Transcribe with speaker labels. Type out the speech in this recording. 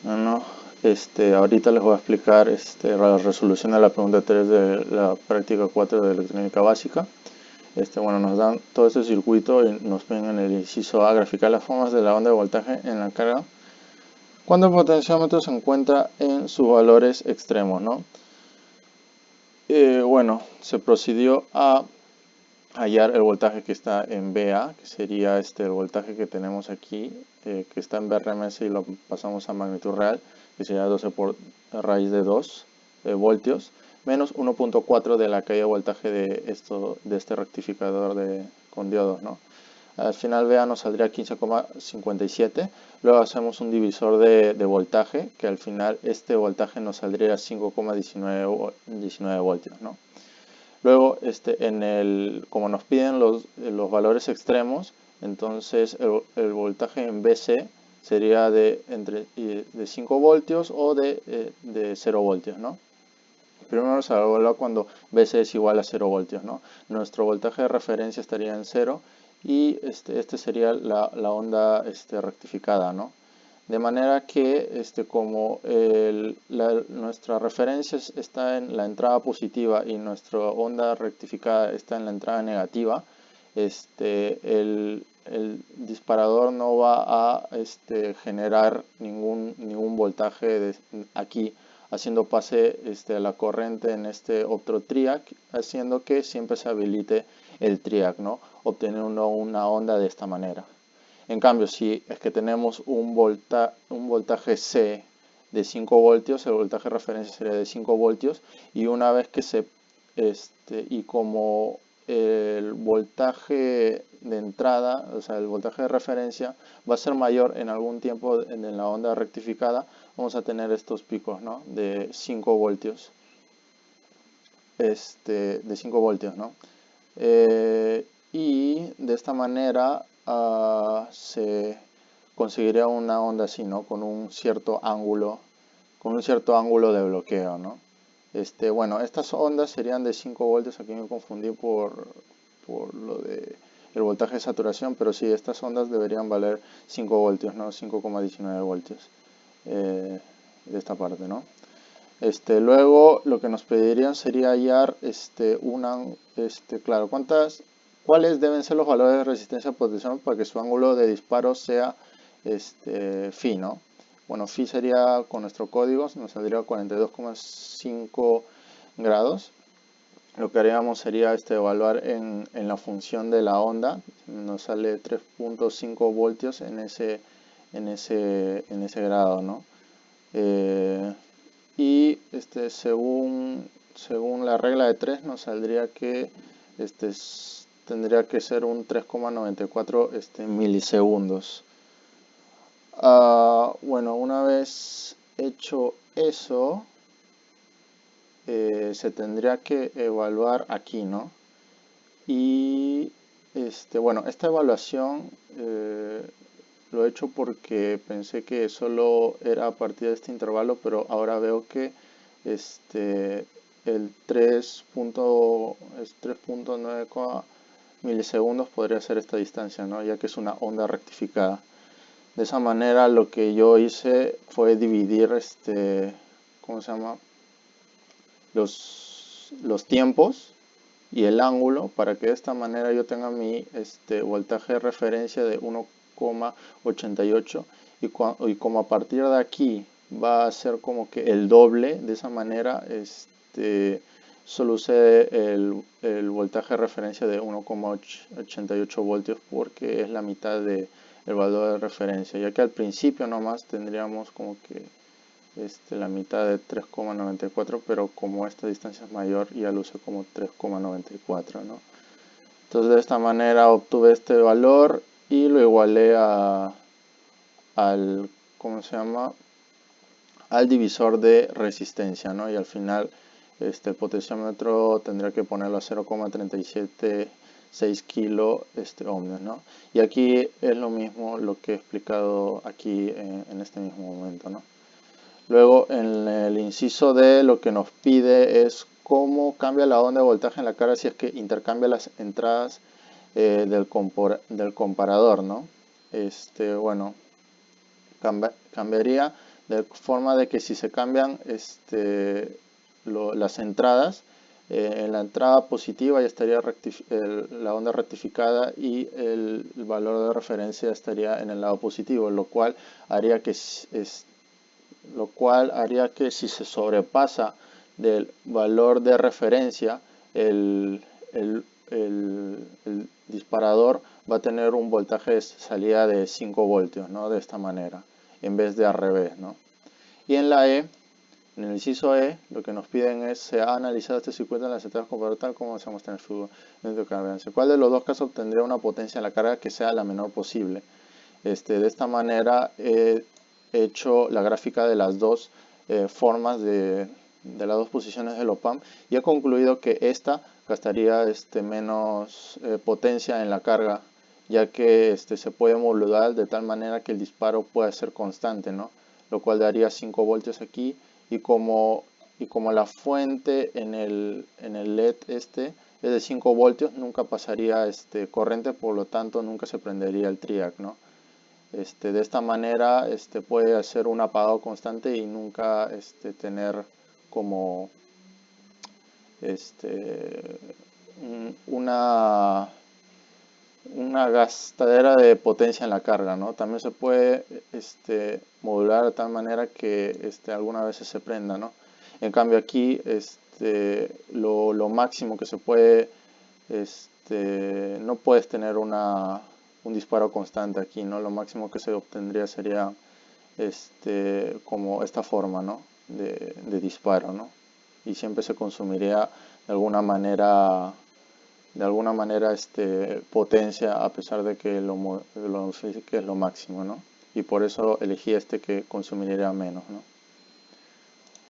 Speaker 1: Bueno, ahorita les voy a explicar la resolución de la pregunta 3 de la práctica 4 de electrónica básica. Bueno, nos dan todo este circuito y nos piden en el inciso A graficar las formas de la onda de voltaje en la carga cuando el potenciómetro se encuentra en sus valores extremos, ¿no? Bueno, se procedió a hallar el voltaje que está en VA, que sería el voltaje que tenemos aquí, que está en Vrms y lo pasamos a magnitud real, que sería 12 por raíz de 2 voltios, menos 1.4 de la caída de voltaje de este rectificador con diodos, ¿no? Al final VA nos saldría 15,57. Luego hacemos un divisor de voltaje, que al final este voltaje nos saldría 5,19 voltios, ¿no? Luego, como nos piden los valores extremos, entonces el voltaje en BC sería de 5 voltios o de 0 voltios, ¿no? Primero se evalúa cuando BC es igual a 0 voltios, ¿no? Nuestro voltaje de referencia estaría en 0 y sería la onda rectificada, ¿no? De manera que como nuestra referencia está en la entrada positiva y nuestra onda rectificada está en la entrada negativa, el disparador no va a generar ningún voltaje aquí, haciendo pase a la corriente en este otro triac, haciendo que siempre se habilite el triac, ¿no? Obteniendo una onda de esta manera. En cambio, si es que tenemos un voltaje C de 5 voltios, el voltaje de referencia sería de 5 voltios, y una vez que y como el voltaje de entrada, o sea, el voltaje de referencia va a ser mayor en algún tiempo en la onda rectificada, vamos a tener estos picos, ¿no? De 5 voltios, de 5 voltios, ¿no? Y de esta manera se conseguiría una onda así, ¿no? Con un cierto ángulo de bloqueo, ¿no? Bueno, estas ondas serían de 5 voltios, aquí me confundí por lo de el voltaje de saturación, pero sí, estas ondas deberían valer 5 voltios, ¿no? 5,19 voltios de esta parte, ¿no? Luego lo que nos pedirían sería hallar claro, cuáles deben ser los valores de resistencia a potencial para que su ángulo de disparo sea phi, ¿no? Bueno, phi sería con nuestro código, nos saldría 42,5 grados. Lo que haríamos sería evaluar en la función de la onda, nos sale 3.5 voltios en ese grado, ¿no? Y según la regla de 3 nos saldría que tendría que ser un 3,94 milisegundos. Bueno, una vez hecho eso, se tendría que evaluar aquí, ¿no? Y bueno, esta evaluación lo he hecho porque pensé que solo era a partir de este intervalo, pero ahora veo que el 3.9 milisegundos podría ser esta distancia, ¿no? Ya que es una onda rectificada. De esa manera lo que yo hice fue dividir ¿cómo se llama? Los tiempos y el ángulo para que de esta manera yo tenga mi voltaje de referencia de 1,88 y como a partir de aquí va a ser como que el doble, de esa manera solo usé el voltaje de referencia de 1,88 voltios porque es la mitad del valor de referencia, ya que al principio nomás tendríamos como que la mitad de 3,94, pero como esta distancia es mayor ya lo usé como 3,94, ¿no? Entonces de esta manera obtuve este valor y lo igualé al, ¿cómo se llama? Al divisor de resistencia, ¿no? Y al final el potenciómetro tendría que ponerlo a 0,376 kilo ohmios, ¿no? Y aquí es lo mismo lo que he explicado aquí en este mismo momento, ¿no? Luego en el inciso D lo que nos pide es cómo cambia la onda de voltaje en la carga si es que intercambia las entradas del comparador, ¿no? Bueno, cambiaría de forma de que si se cambian las entradas, en la entrada positiva ya estaría la onda rectificada y el valor de referencia estaría en el lado positivo, lo cual haría que si se sobrepasa del valor de referencia, el disparador va a tener un voltaje de salida de 5 voltios, ¿no? De esta manera, en vez de al revés, ¿no? Y en el inciso E, lo que nos piden es: se ha analizado este circuito en las etapas comparadas tal como se muestra en el flujo de carga. ¿Cuál de los dos casos obtendría una potencia en la carga que sea la menor posible? De esta manera he hecho la gráfica de las dos formas de las dos posiciones del op-amp y he concluido que esta gastaría menos potencia en la carga, ya que se puede modular de tal manera que el disparo pueda ser constante, ¿no? Lo cual daría 5 voltios aquí, y como la fuente en el LED es de 5 voltios, nunca pasaría corriente, por lo tanto nunca se prendería el triac, ¿no? De esta manera puede hacer un apagado constante y nunca tener como una gastadera de potencia en la carga, ¿no? También se puede modular de tal manera que algunas veces se prenda, ¿no? En cambio aquí lo máximo que se puede, no puedes tener un disparo constante aquí, ¿no? Lo máximo que se obtendría sería como esta forma, ¿no? de disparo, ¿no? Y siempre se consumiría de alguna manera potencia, a pesar de que que es lo máximo, ¿no? Y por eso elegí que consumiría menos, ¿no?